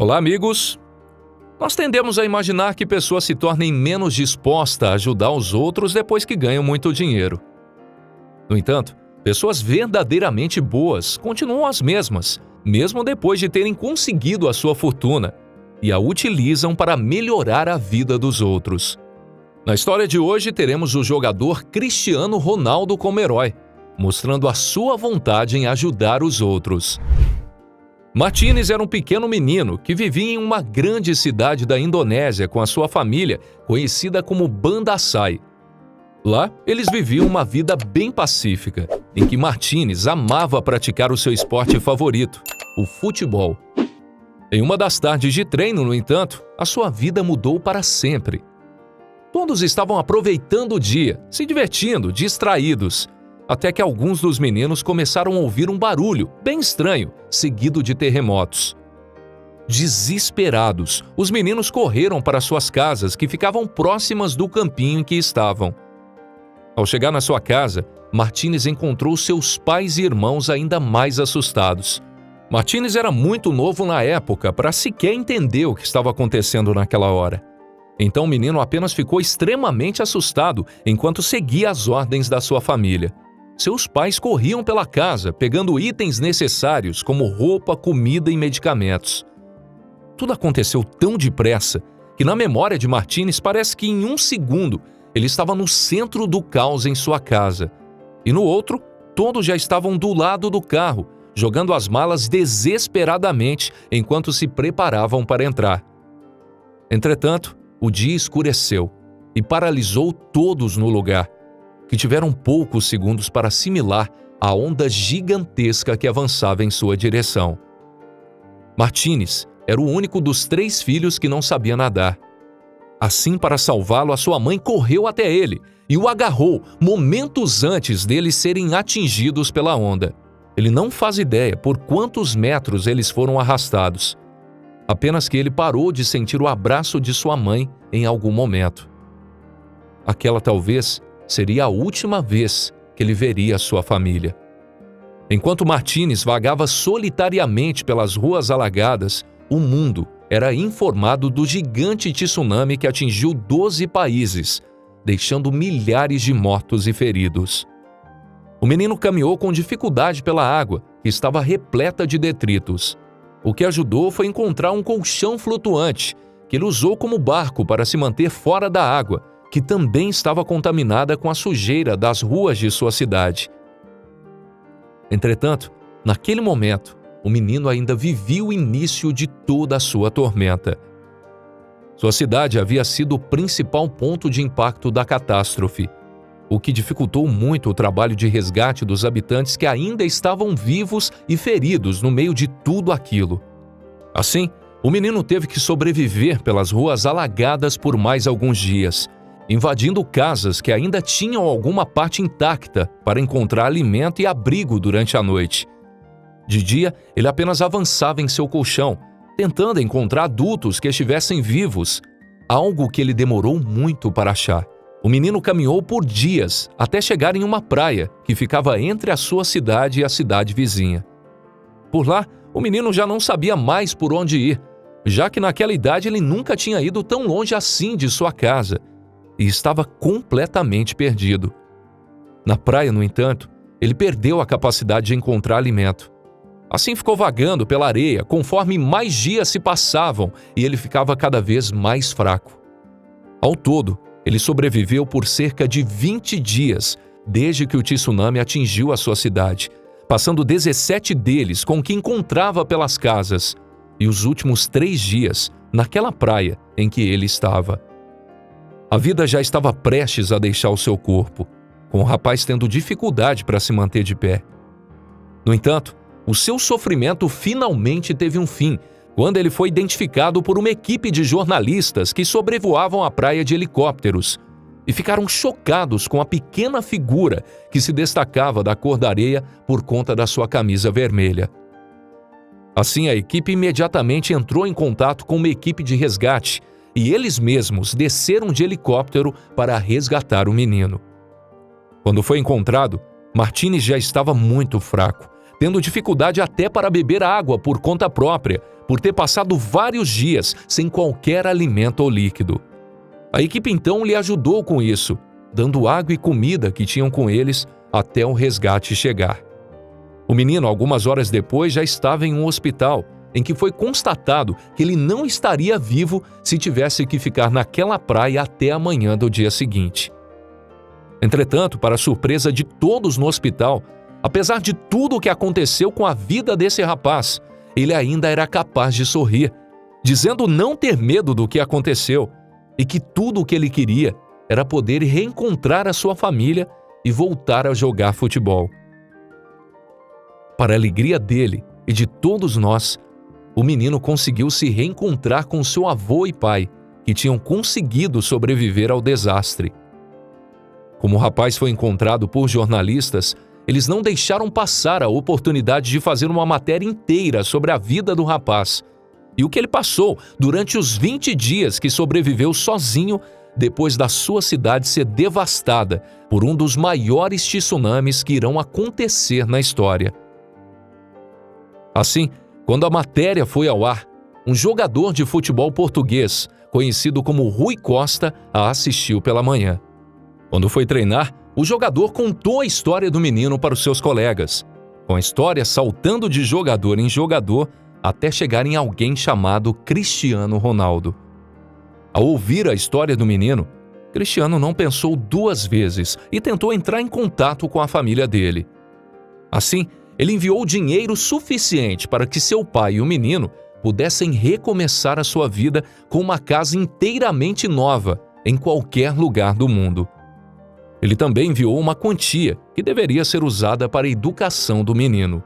Olá, amigos! Nós tendemos a imaginar que pessoas se tornem menos dispostas a ajudar os outros depois que ganham muito dinheiro. No entanto, pessoas verdadeiramente boas continuam as mesmas, mesmo depois de terem conseguido a sua fortuna, e a utilizam para melhorar a vida dos outros. Na história de hoje, teremos o jogador Cristiano Ronaldo como herói, mostrando a sua vontade em ajudar os outros. Martínez era um pequeno menino que vivia em uma grande cidade da Indonésia com a sua família, conhecida como Banda Aceh. Lá, eles viviam uma vida bem pacífica, em que Martínez amava praticar o seu esporte favorito, o futebol. Em uma das tardes de treino, no entanto, a sua vida mudou para sempre. Todos estavam aproveitando o dia, se divertindo, distraídos, até que alguns dos meninos começaram a ouvir um barulho bem estranho, seguido de terremotos. Desesperados, os meninos correram para suas casas, que ficavam próximas do campinho em que estavam. Ao chegar na sua casa, Martínez encontrou seus pais e irmãos ainda mais assustados. Martínez era muito novo na época para sequer entender o que estava acontecendo naquela hora. Então o menino apenas ficou extremamente assustado enquanto seguia as ordens da sua família. Seus pais corriam pela casa, pegando itens necessários como roupa, comida e medicamentos. Tudo aconteceu tão depressa que na memória de Martínez parece que em um segundo ele estava no centro do caos em sua casa. E no outro, todos já estavam do lado do carro, jogando as malas desesperadamente enquanto se preparavam para entrar. Entretanto, o dia escureceu e paralisou todos no lugar, que tiveram poucos segundos para assimilar a onda gigantesca que avançava em sua direção. Martínez era o único dos 3 filhos que não sabia nadar. Assim, para salvá-lo, a sua mãe correu até ele e o agarrou momentos antes deles serem atingidos pela onda. Ele não faz ideia por quantos metros eles foram arrastados. Apenas que ele parou de sentir o abraço de sua mãe em algum momento. Aquela talvez seria a última vez que ele veria sua família. Enquanto Martínez vagava solitariamente pelas ruas alagadas, o mundo era informado do gigante tsunami que atingiu 12 países, deixando milhares de mortos e feridos. O menino caminhou com dificuldade pela água, que estava repleta de detritos. O que ajudou foi encontrar um colchão flutuante, que ele usou como barco para se manter fora da água, que também estava contaminada com a sujeira das ruas de sua cidade. Entretanto, naquele momento, o menino ainda vivia o início de toda a sua tormenta. Sua cidade havia sido o principal ponto de impacto da catástrofe, o que dificultou muito o trabalho de resgate dos habitantes que ainda estavam vivos e feridos no meio de tudo aquilo. Assim, o menino teve que sobreviver pelas ruas alagadas por mais alguns dias, invadindo casas que ainda tinham alguma parte intacta para encontrar alimento e abrigo durante a noite. De dia, ele apenas avançava em seu colchão, tentando encontrar adultos que estivessem vivos, algo que ele demorou muito para achar. O menino caminhou por dias até chegar em uma praia que ficava entre a sua cidade e a cidade vizinha. Por lá, o menino já não sabia mais por onde ir, já que naquela idade ele nunca tinha ido tão longe assim de sua casa, e estava completamente perdido. Na praia, no entanto, ele perdeu a capacidade de encontrar alimento. Assim ficou vagando pela areia conforme mais dias se passavam e ele ficava cada vez mais fraco. Ao todo, ele sobreviveu por cerca de 20 dias desde que o tsunami atingiu a sua cidade, passando 17 deles com o que encontrava pelas casas, e os últimos 3 dias naquela praia em que ele estava. A vida já estava prestes a deixar o seu corpo, com o rapaz tendo dificuldade para se manter de pé. No entanto, o seu sofrimento finalmente teve um fim, quando ele foi identificado por uma equipe de jornalistas que sobrevoavam a praia de helicópteros e ficaram chocados com a pequena figura que se destacava da cor da areia por conta da sua camisa vermelha. Assim, a equipe imediatamente entrou em contato com uma equipe de resgate, e eles mesmos desceram de helicóptero para resgatar o menino. Quando foi encontrado, Martínez já estava muito fraco, tendo dificuldade até para beber água por conta própria, por ter passado vários dias sem qualquer alimento ou líquido. A equipe então lhe ajudou com isso, dando água e comida que tinham com eles até o resgate chegar. O menino, algumas horas depois, já estava em um hospital, em que foi constatado que ele não estaria vivo se tivesse que ficar naquela praia até a manhã do dia seguinte. Entretanto, para surpresa de todos no hospital, apesar de tudo o que aconteceu com a vida desse rapaz, ele ainda era capaz de sorrir, dizendo não ter medo do que aconteceu e que tudo o que ele queria era poder reencontrar a sua família e voltar a jogar futebol. Para a alegria dele e de todos nós, o menino conseguiu se reencontrar com seu avô e pai, que tinham conseguido sobreviver ao desastre. Como o rapaz foi encontrado por jornalistas, eles não deixaram passar a oportunidade de fazer uma matéria inteira sobre a vida do rapaz e o que ele passou durante os 20 dias que sobreviveu sozinho depois da sua cidade ser devastada por um dos maiores tsunamis que irão acontecer na história. Assim, quando a matéria foi ao ar, um jogador de futebol português, conhecido como Rui Costa, a assistiu pela manhã. Quando foi treinar, o jogador contou a história do menino para os seus colegas, com a história saltando de jogador em jogador até chegar em alguém chamado Cristiano Ronaldo. Ao ouvir a história do menino, Cristiano não pensou duas vezes e tentou entrar em contato com a família dele. Assim, ele enviou dinheiro suficiente para que seu pai e o menino pudessem recomeçar a sua vida com uma casa inteiramente nova em qualquer lugar do mundo. Ele também enviou uma quantia que deveria ser usada para a educação do menino.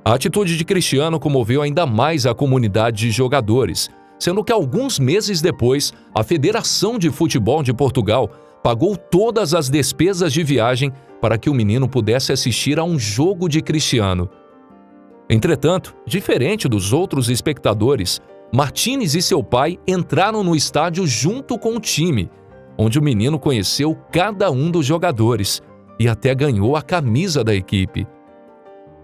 A atitude de Cristiano comoveu ainda mais a comunidade de jogadores, sendo que alguns meses depois, a Federação de Futebol de Portugal pagou todas as despesas de viagem para que o menino pudesse assistir a um jogo de Cristiano. Entretanto, diferente dos outros espectadores, Martínez e seu pai entraram no estádio junto com o time, onde o menino conheceu cada um dos jogadores e até ganhou a camisa da equipe.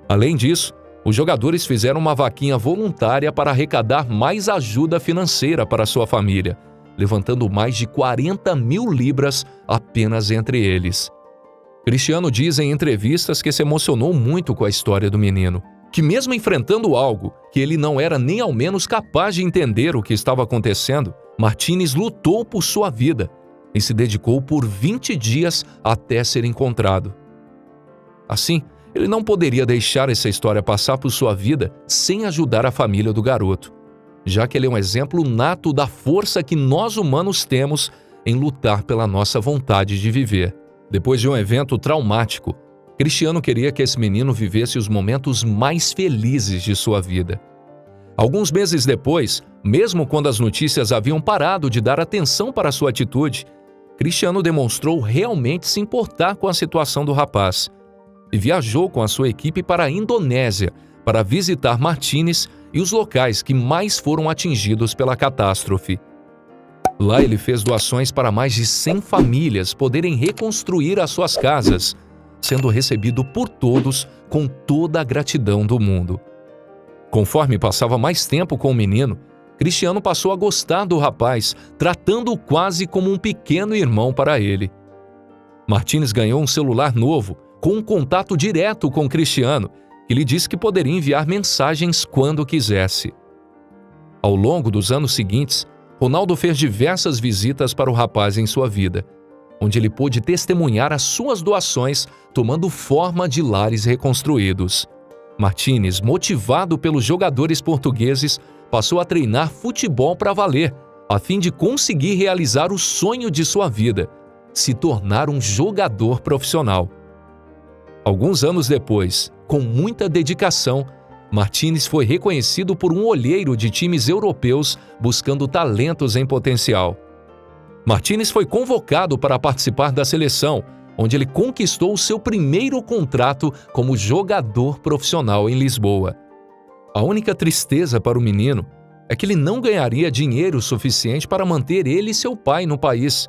Além disso, os jogadores fizeram uma vaquinha voluntária para arrecadar mais ajuda financeira para sua família, levantando mais de 40 mil libras apenas entre eles. Cristiano diz em entrevistas que se emocionou muito com a história do menino, que mesmo enfrentando algo que ele não era nem ao menos capaz de entender o que estava acontecendo, Martínez lutou por sua vida e se dedicou por 20 dias até ser encontrado. Assim, ele não poderia deixar essa história passar por sua vida sem ajudar a família do garoto, já que ele é um exemplo nato da força que nós humanos temos em lutar pela nossa vontade de viver. Depois de um evento traumático, Cristiano queria que esse menino vivesse os momentos mais felizes de sua vida. Alguns meses depois, mesmo quando as notícias haviam parado de dar atenção para sua atitude, Cristiano demonstrou realmente se importar com a situação do rapaz e viajou com a sua equipe para a Indonésia para visitar Martínez e os locais que mais foram atingidos pela catástrofe. Lá ele fez doações para mais de 100 famílias poderem reconstruir as suas casas, sendo recebido por todos com toda a gratidão do mundo. Conforme passava mais tempo com o menino, Cristiano passou a gostar do rapaz, tratando-o quase como um pequeno irmão para ele. Martínez ganhou um celular novo, com um contato direto com Cristiano, que lhe disse que poderia enviar mensagens quando quisesse. Ao longo dos anos seguintes, Ronaldo fez diversas visitas para o rapaz em sua vida, onde ele pôde testemunhar as suas doações tomando forma de lares reconstruídos. Martínez, motivado pelos jogadores portugueses, passou a treinar futebol para valer, a fim de conseguir realizar o sonho de sua vida, se tornar um jogador profissional. Alguns anos depois, com muita dedicação, Martínez foi reconhecido por um olheiro de times europeus buscando talentos em potencial. Martínez foi convocado para participar da seleção, onde ele conquistou o seu primeiro contrato como jogador profissional em Lisboa. A única tristeza para o menino é que ele não ganharia dinheiro suficiente para manter ele e seu pai no país,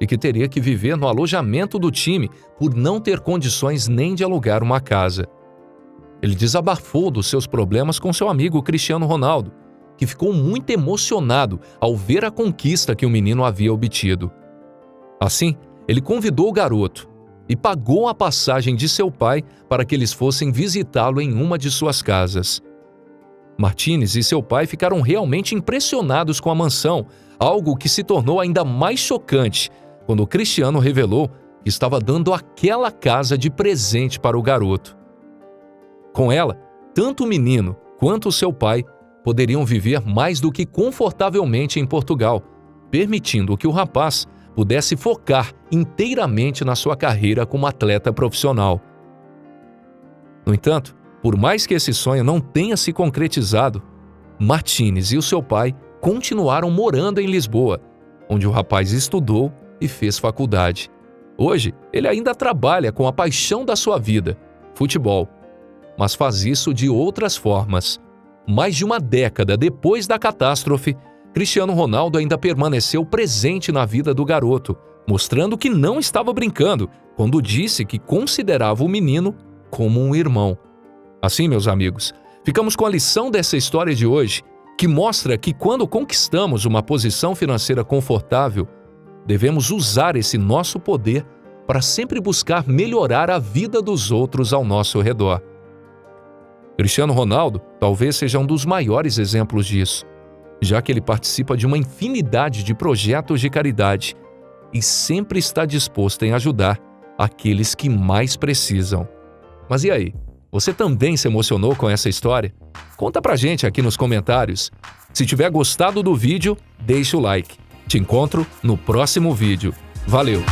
e que teria que viver no alojamento do time por não ter condições nem de alugar uma casa. Ele desabafou dos seus problemas com seu amigo Cristiano Ronaldo, que ficou muito emocionado ao ver a conquista que o menino havia obtido. Assim, ele convidou o garoto e pagou a passagem de seu pai para que eles fossem visitá-lo em uma de suas casas. Martínez e seu pai ficaram realmente impressionados com a mansão, algo que se tornou ainda mais chocante quando o Cristiano revelou que estava dando aquela casa de presente para o garoto. Com ela, tanto o menino quanto o seu pai poderiam viver mais do que confortavelmente em Portugal, permitindo que o rapaz pudesse focar inteiramente na sua carreira como atleta profissional. No entanto, por mais que esse sonho não tenha se concretizado, Martínez e o seu pai continuaram morando em Lisboa, onde o rapaz estudou e fez faculdade. Hoje, ele ainda trabalha com a paixão da sua vida, futebol, mas faz isso de outras formas. Mais de uma década depois da catástrofe, Cristiano Ronaldo ainda permaneceu presente na vida do garoto, mostrando que não estava brincando quando disse que considerava o menino como um irmão. Assim, meus amigos, ficamos com a lição dessa história de hoje, que mostra que quando conquistamos uma posição financeira confortável, devemos usar esse nosso poder para sempre buscar melhorar a vida dos outros ao nosso redor. Cristiano Ronaldo talvez seja um dos maiores exemplos disso, já que ele participa de uma infinidade de projetos de caridade e sempre está disposto em ajudar aqueles que mais precisam. Mas e aí? Você também se emocionou com essa história? Conta pra gente aqui nos comentários. Se tiver gostado do vídeo, deixa o like. Te encontro no próximo vídeo. Valeu!